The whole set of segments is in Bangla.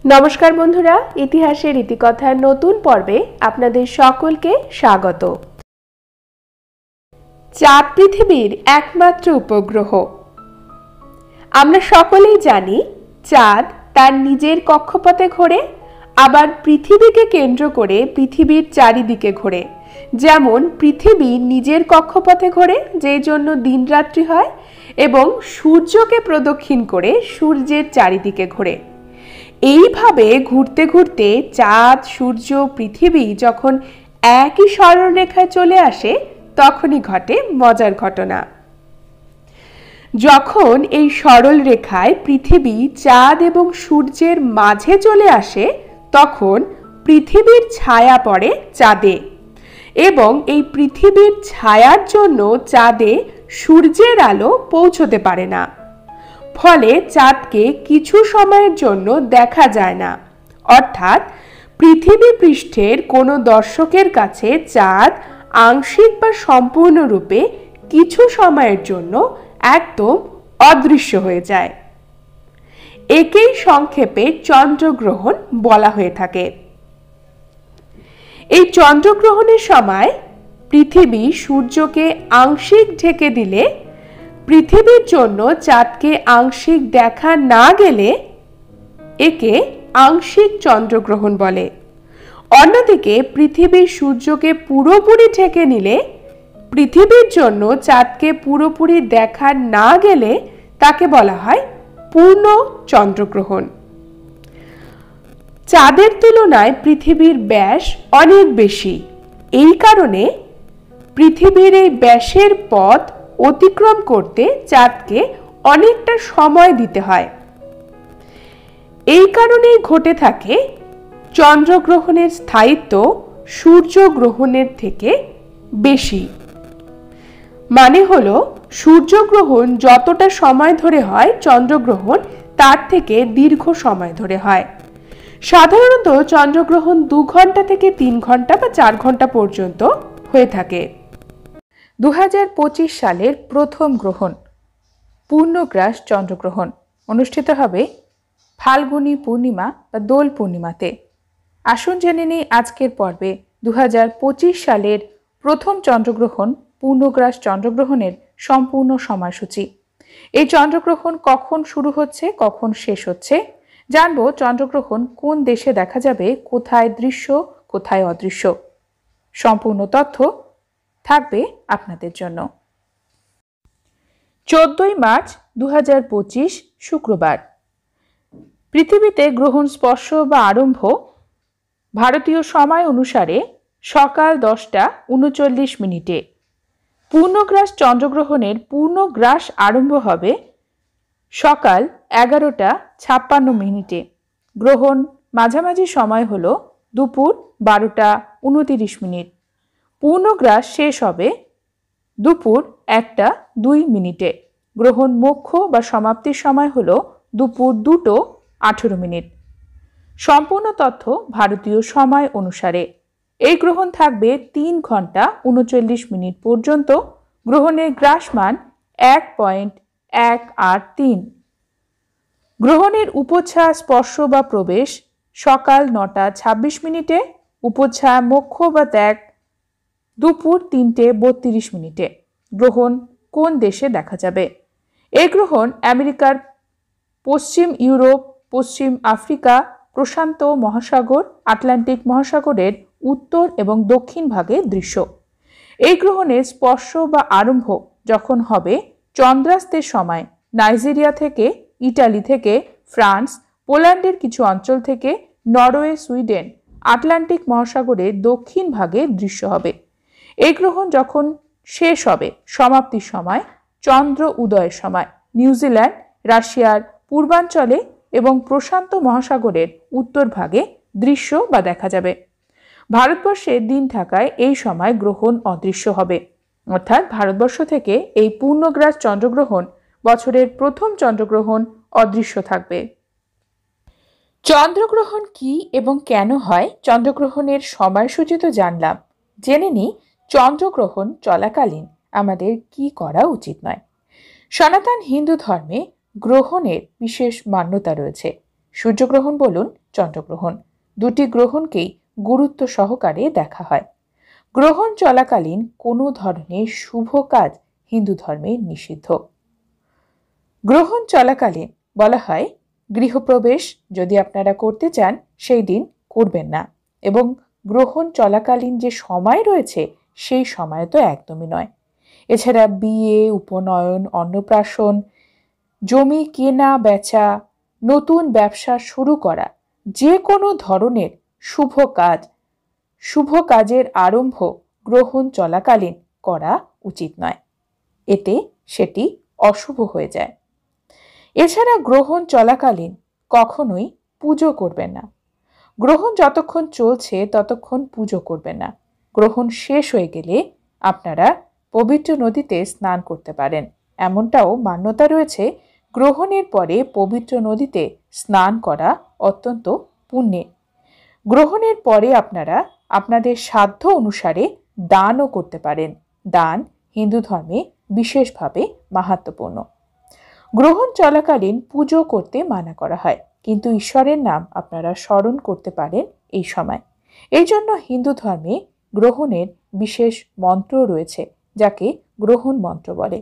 নমস্কার বন্ধুরা, ইতিহাসের ইতিকথার নতুন পর্বে আপনাদের সকলকে স্বাগত। চাঁদ পৃথিবীর একমাত্র উপগ্রহ। আমরা সকলেই জানি চাঁদ তার নিজের কক্ষপথে ঘোরে, আবার পৃথিবীকে কেন্দ্র করে পৃথিবীর চারিদিকে ঘোরে। যেমন পৃথিবী নিজের কক্ষপথে ঘোরে, যেই জন্য দিনরাত্রি হয়, এবং সূর্যকে প্রদক্ষিণ করে সূর্যের চারিদিকে ঘোরে। এইভাবে ঘুরতে ঘুরতে চাঁদ, সূর্য, পৃথিবী যখন একই সরলরেখায় চলে আসে তখনই ঘটে মজার ঘটনা। যখন এই সরল রেখায় পৃথিবী চাঁদ এবং সূর্যের মাঝে চলে আসে তখন পৃথিবীর ছায়া পড়ে চাঁদে, এবং এই পৃথিবীর ছায়ার জন্য চাঁদে সূর্যের আলো পৌঁছতে পারে না। ফলে চাঁদকে কিছু সময়ের জন্য দেখা যায় না। অর্থাৎ পৃথিবী পৃষ্ঠের কোনো দর্শকের কাছে চাঁদ আংশিক বা সম্পূর্ণরূপে কিছু সময়ের জন্য একদম অদৃশ্য হয়ে যায়। একেই সংক্ষেপে চন্দ্রগ্রহণ বলা হয়ে থাকে। এই চন্দ্রগ্রহণের সময় পৃথিবী সূর্যকে আংশিক ঢেকে দিলে পৃথিবীর জন্য চাঁদকে আংশিক দেখা না গেলে একে আংশিক চন্দ্রগ্রহণ বলে। অন্যদিকে পৃথিবী সূর্যকে পুরোপুরি ঢেকে নিলে পৃথিবীর জন্য চাঁদকে পুরোপুরি দেখা না গেলে তাকে বলা হয় পূর্ণ চন্দ্রগ্রহণ। চাঁদের তুলনায় পৃথিবীর ব্যাস অনেক বেশি। এই কারণে পৃথিবীর এই ব্যাসের পথ অতিক্রম করতে চাঁদকে অনেকটা সময় দিতে হয়। এই কারণেই ঘটে থাকে চন্দ্রগ্রহণের স্থায়িত্ব সূর্যগ্রহণের থেকে বেশি। মানে হলো সূর্যগ্রহণ যতটা সময় ধরে হয় চন্দ্রগ্রহণ তার থেকে দীর্ঘ সময় ধরে হয়। সাধারণত চন্দ্রগ্রহণ 2 ঘন্টা থেকে 3 ঘন্টা বা 4 ঘন্টা পর্যন্ত হয়ে থাকে। 2025 সালের প্রথম গ্রহণ পূর্ণগ্রাস চন্দ্রগ্রহণ অনুষ্ঠিত হবে ফাল্গুনী পূর্ণিমা বা দোল পূর্ণিমাতে। আসুন জেনে নিই আজকের পর্বে 2025 সালের প্রথম চন্দ্রগ্রহণ পূর্ণগ্রাস চন্দ্রগ্রহণের সম্পূর্ণ সময়সূচি। এই চন্দ্রগ্রহণ কখন শুরু হচ্ছে, কখন শেষ হচ্ছে, জানব চন্দ্রগ্রহণ কোন দেশে দেখা যাবে, কোথায় দৃশ্য, কোথায় অদৃশ্য। সম্পূর্ণ তথ্য থাকবে আপনাদের জন্য। 14 মার্চ 2025 শুক্রবার পৃথিবীতে গ্রহণ স্পর্শ বা আরম্ভ ভারতীয় সময় অনুসারে সকাল 10:39। পূর্ণগ্রাস চন্দ্রগ্রহণের পূর্ণগ্রাস আরম্ভ হবে সকাল 11:56। গ্রহণ মাঝামাঝি সময় হল দুপুর 12:29। পূর্ণগ্রাস শেষ হবে দুপুর 1:02। গ্রহণ মোক্ষ বা সমাপ্তির সময় হল দুপুর 2:18। সম্পূর্ণ তথ্য ভারতীয় সময় অনুসারে। এই গ্রহণ থাকবে 3 ঘন্টা 39 মিনিট পর্যন্ত। গ্রহণের গ্রাসমান 1.183। গ্রহণের উপচ্ছায়া স্পর্শ বা প্রবেশ সকাল 9:26। উপচ্ছায়া মোক্ষ বা ত্যাগ দুপুর 3:32। গ্রহণ কোন দেশে দেখা যাবে? এই গ্রহণ আমেরিকার, পশ্চিম ইউরোপ, পশ্চিম আফ্রিকা, প্রশান্ত মহাসাগর, আটলান্টিক মহাসাগরের উত্তর এবং দক্ষিণ ভাগে দৃশ্য। এই গ্রহণের স্পর্শ বা আরম্ভ যখন হবে চন্দ্রাস্তের সময় নাইজেরিয়া থেকে, ইটালি থেকে, ফ্রান্স, পোল্যান্ডের কিছু অঞ্চল থেকে, নরওয়ে, সুইডেন, আটলান্টিক মহাসাগরের দক্ষিণ ভাগে দৃশ্য হবে। এই গ্রহণ যখন শেষ হবে সমাপ্তির সময় চন্দ্র উদয়ের সময় নিউজিল্যান্ড, রাশিয়ার পূর্বাঞ্চলে এবং প্রশান্ত মহাসাগরের উত্তর ভাগে দৃশ্য বা দেখা যাবে। ভারতবর্ষে দিন থাকায় এই সময় গ্রহণ অদৃশ্য হবে। অর্থাৎ ভারতবর্ষ থেকে এই পূর্ণগ্রাস চন্দ্রগ্রহণ বছরের প্রথম চন্দ্রগ্রহণ অদৃশ্য থাকবে। চন্দ্রগ্রহণ কি এবং কেন হয়, চন্দ্রগ্রহণের সময়সূচি তো জানলাম। জেনে নিই চন্দ্রগ্রহণ চলাকালীন আমাদের কি করা উচিত নয়। সনাতন হিন্দু ধর্মে গ্রহণের বিশেষ মান্যতা রয়েছে। সূর্যগ্রহণ বলুন চন্দ্রগ্রহণ, দুটি গ্রহণকেই গুরুত্ব সহকারে দেখা হয়। গ্রহণ চলাকালীন কোনো ধরনের শুভ কাজ হিন্দু ধর্মে নিষিদ্ধ। গ্রহণ চলাকালীন বলা হয় গৃহপ্রবেশ যদি আপনারা করতে চান সেই দিন করবেন না, এবং গ্রহণ চলাকালীন যে সময় রয়েছে সেই সময় তো একদমই নয়। এছাড়া বিয়ে, উপনয়ন, অন্নপ্রাশন, জমি কেনা বেচা, নতুন ব্যবসা শুরু করা, যে কোনো ধরনের শুভ কাজের আরম্ভ গ্রহণ চলাকালীন করা উচিত নয়, এতে সেটি অশুভ হয়ে যায়। এছাড়া গ্রহণ চলাকালীন কখনোই পুজো করবেন না। গ্রহণ যতক্ষণ চলছে ততক্ষণ পুজো করবেন না। গ্রহণ শেষ হয়ে গেলে আপনারা পবিত্র নদীতে স্নান করতে পারেন। এমনটাও মান্যতা রয়েছে, গ্রহণের পরে পবিত্র নদীতে স্নান করা অত্যন্ত পুণ্যের। গ্রহণের পরে আপনারা আপনাদের সাধ্য অনুসারে দানও করতে পারেন। দান হিন্দু ধর্মে বিশেষভাবে মাহাত্ম্যপূর্ণ। গ্রহণ চলাকালীন পুজো করতে মানা করা হয়, কিন্তু ঈশ্বরের নাম আপনারা স্মরণ করতে পারেন এই সময়। এই জন্য হিন্দু ধর্মে গ্রহণের বিশেষ মন্ত্র রয়েছে, যাকে গ্রহণ মন্ত্র বলে।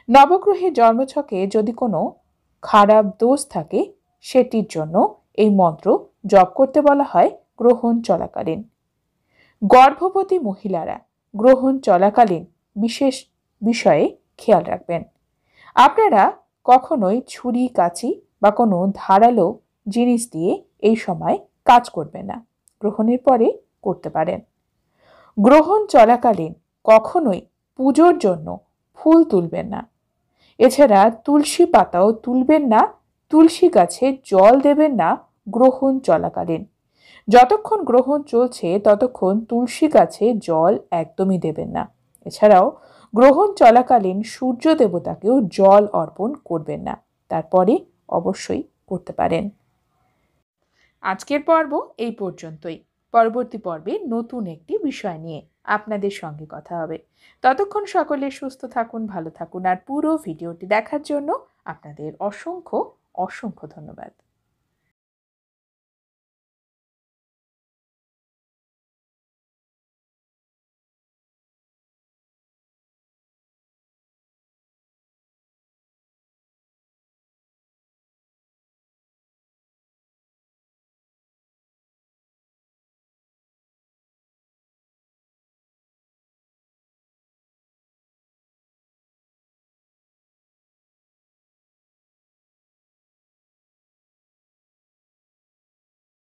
নবগ্রহের জন্মছকে যদি কোনো খারাপ দোষ থাকে সেটির জন্য এই মন্ত্র জপ করতে বলা হয় গ্রহণ চলাকালীন। গর্ভবতী মহিলারা গ্রহণ চলাকালীন বিশেষ বিষয়ে খেয়াল রাখবেন। আপনারা কখনোই ছুরি, কাঁচি বা কোনো ধারালো জিনিস দিয়ে এই সময় কাজ করবেন না। গ্রহণের পরে করতে পারেন। গ্রহণ চলাকালীন কখনোই পুজোর জন্য ফুল তুলবেন না। এছাড়া তুলসী পাতাও তুলবেন না, তুলসী গাছে জল দেবেন না গ্রহণ চলাকালীন। যতক্ষণ গ্রহণ চলছে ততক্ষণ তুলসী গাছে জল একদমই দেবেন না। এছাড়াও গ্রহণ চলাকালীন সূর্য দেবতাকেও জল অর্পণ করবেন না। তারপরে অবশ্যই করতে পারেন। আজকের পর্ব এই পর্যন্তই। পরবর্তী পর্বে নতুন একটি বিষয় নিয়ে আপনাদের সঙ্গে কথা হবে। ততক্ষণ সকলে সুস্থ থাকুন, ভালো থাকুন, আর পুরো ভিডিওটি দেখার জন্য আপনাদের অসংখ্য ধন্যবাদ।